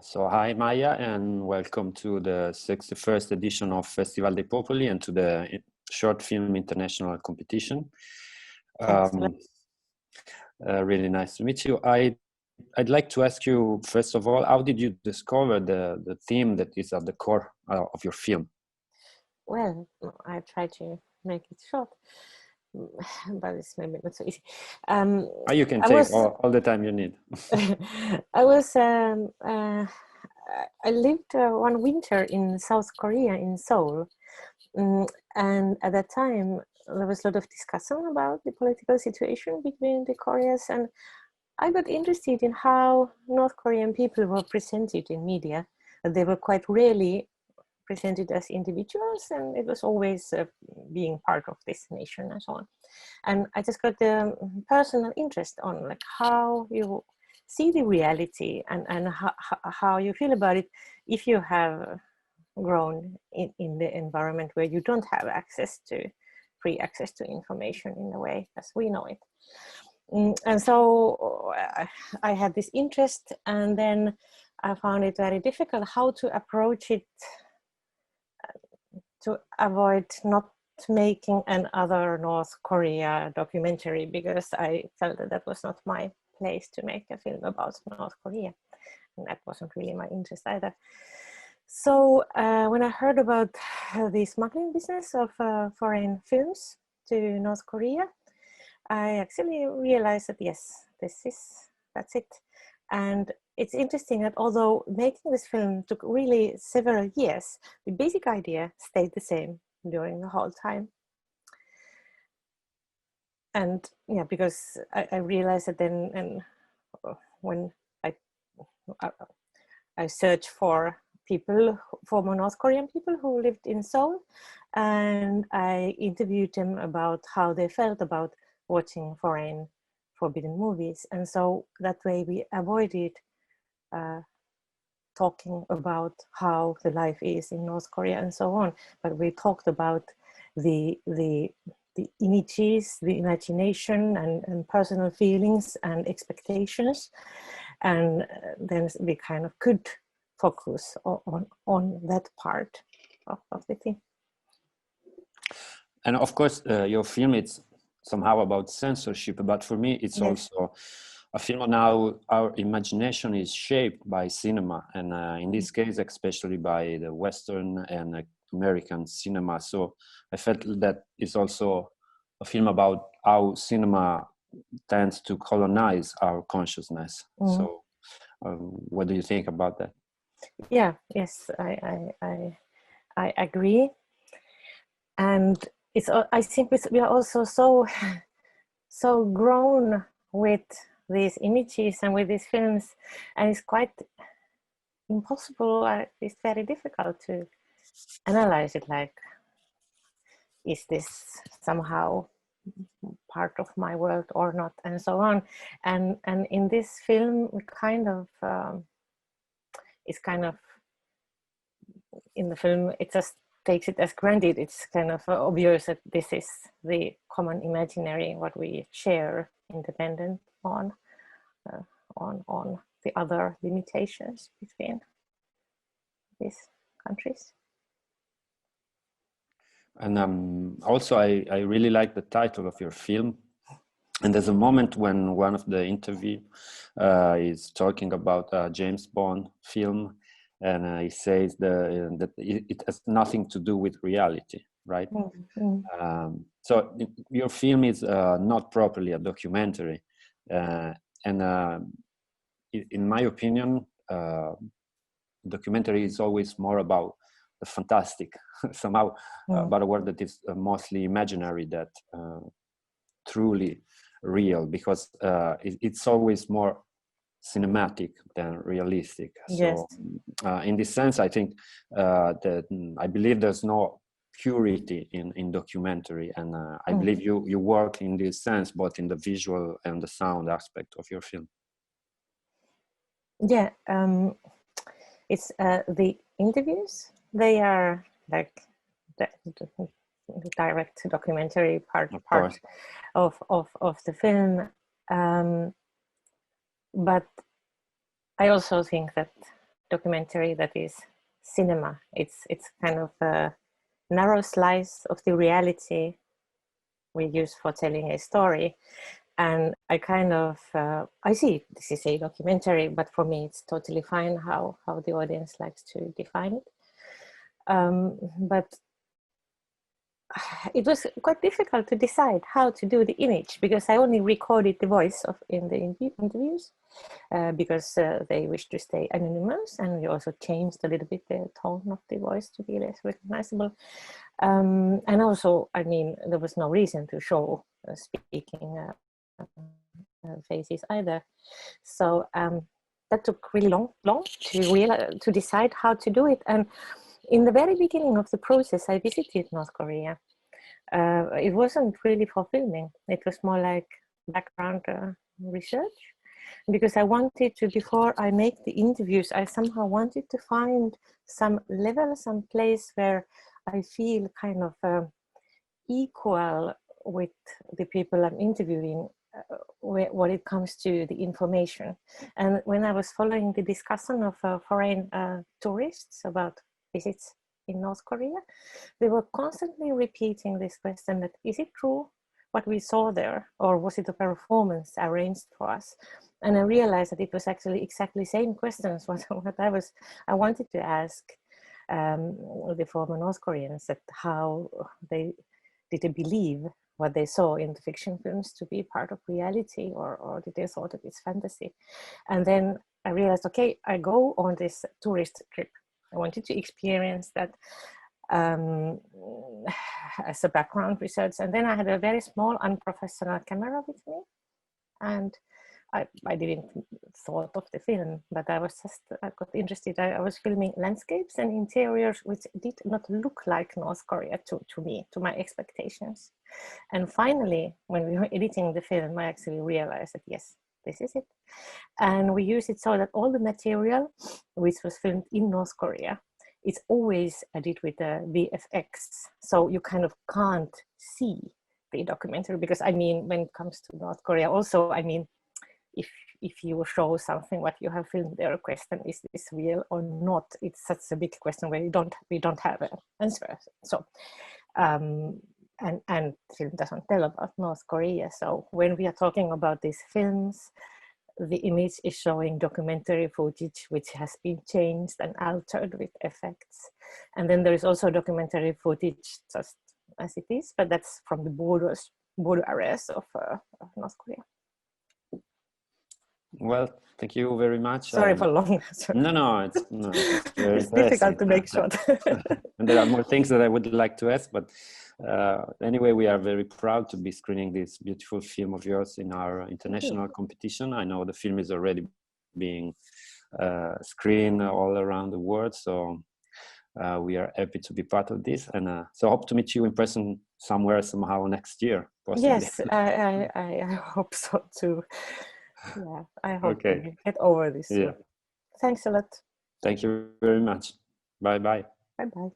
So hi Maija, and welcome to the 61st edition of Festival dei Popoli and to the Short Film International Competition. Really nice to meet you. I'd like to ask you, first of all, how did you discover the theme that is at the core of your film? Well, I try to make it short, but it's maybe not so easy. You can take all the time you need. I lived one winter in South Korea, in Seoul, and at that time there was a lot of discussion about the political situation between the Koreas, and I got interested in how North Korean people were presented in media. They were quite rarely presented as individuals, and it was always being part of this nation and so on. And I just got the personal interest on like how you see the reality and how you feel about it if you have grown in the environment where you don't have free access to information in a way as we know it. And so I had this interest, and then I found it very difficult how to approach it to avoid not making another North Korea documentary, because I felt that that was not my place to make a film about North Korea, and that wasn't really my interest either. So when I heard about the smuggling business of foreign films to North Korea, I actually realized that yes, that's it. And it's interesting that although making this film took really several years, the basic idea stayed the same during the whole time. And yeah, because I realized that then, and when I searched for former North Korean people who lived in Seoul, and I interviewed them about how they felt about watching foreign forbidden movies. And so that way we avoided talking about how the life is in North Korea and so on, but we talked about the images, the imagination, and personal feelings and expectations, and then we kind of could focus on that part of the thing. And of course, your film, it's somehow about censorship, but for me, it's also a film on how our imagination is shaped by cinema, and in this case, especially by the Western and American cinema. So I felt that it's also a film about how cinema tends to colonize our consciousness. So what do you think about that? Yeah, yes, I agree. And I think we are also so grown with these images and with these films, and it's quite impossible. It's very difficult to analyze it. Like, is this somehow part of my world or not, and so on. And in this film, it's kind of in the film, it just takes it as granted. It's kind of obvious that this is the common imaginary, what we share, independent on the other limitations between these countries. And also, I really like the title of your film. And there's a moment when one of the interview is talking about a James Bond film, and he says that it has nothing to do with reality, right? Mm-hmm. So your film is not properly a documentary, and in my opinion, documentary is always more about the fantastic, somehow, about a world that is mostly imaginary, that truly real, because it's always more cinematic than realistic. Yes. So in this sense, I think that I believe there's no purity in documentary, and I believe you work in this sense, both in the visual and the sound aspect of your film. Yeah, it's the interviews, they are like the direct documentary part of the film, but I also think that documentary that is cinema. It's kind of a narrow slice of the reality we use for telling a story. And I kind of, I see this is a documentary, but for me it's totally fine how the audience likes to define it. But it was quite difficult to decide how to do the image, because I only recorded the voice in the interviews because they wished to stay anonymous, and we also changed a little bit the tone of the voice to be less recognizable. And also, I mean, there was no reason to show speaking faces either. So that took really long to decide how to do it. And in the very beginning of the process, I visited North Korea. It wasn't really for filming. It was more like background research, because I wanted to, before I make the interviews, I somehow wanted to find some level, some place where I feel kind of equal with the people I'm interviewing when it comes to the information. And when I was following the discussion of foreign tourists about visits in North Korea, they were constantly repeating this question that, is it true what we saw there, or was it a performance arranged for us? And I realized that it was actually exactly the same questions what I wanted to ask the former North Koreans, that how did they believe what they saw in the fiction films to be part of reality, or did they thought that it's fantasy? And then I realized, okay, I go on this tourist trip. I wanted to experience that as a background research. And then I had a very small unprofessional camera with me, and I didn't thought of the film, but I got interested. I was filming landscapes and interiors which did not look like North Korea to me, to my expectations. And finally, when we were editing the film, I actually realized that yes, this is it. And we use it so that all the material which was filmed in North Korea, it's always edited with the VFX. So you kind of can't see the documentary, because I mean, when it comes to North Korea also, I mean, if you show something what you have filmed there, a question, is this real or not? It's such a big question where we don't have an answer. So and film doesn't tell about North Korea. So when we are talking about these films, the image is showing documentary footage which has been changed and altered with effects. And then there is also documentary footage just as it is, but that's from the border areas of North Korea. Well, thank you very much. Sorry for long answer. No, it's very it's difficult to make short. And there are more things that I would like to ask, but anyway, we are very proud to be screening this beautiful film of yours in our international competition. I know the film is already being screened all around the world, so we are happy to be part of this, and so hope to meet you in person somewhere, somehow next year, possibly. Yes, I hope so too. Yeah, I hope we get over this. Yeah. Thanks a lot. Thank you very much. Bye-bye. Bye-bye.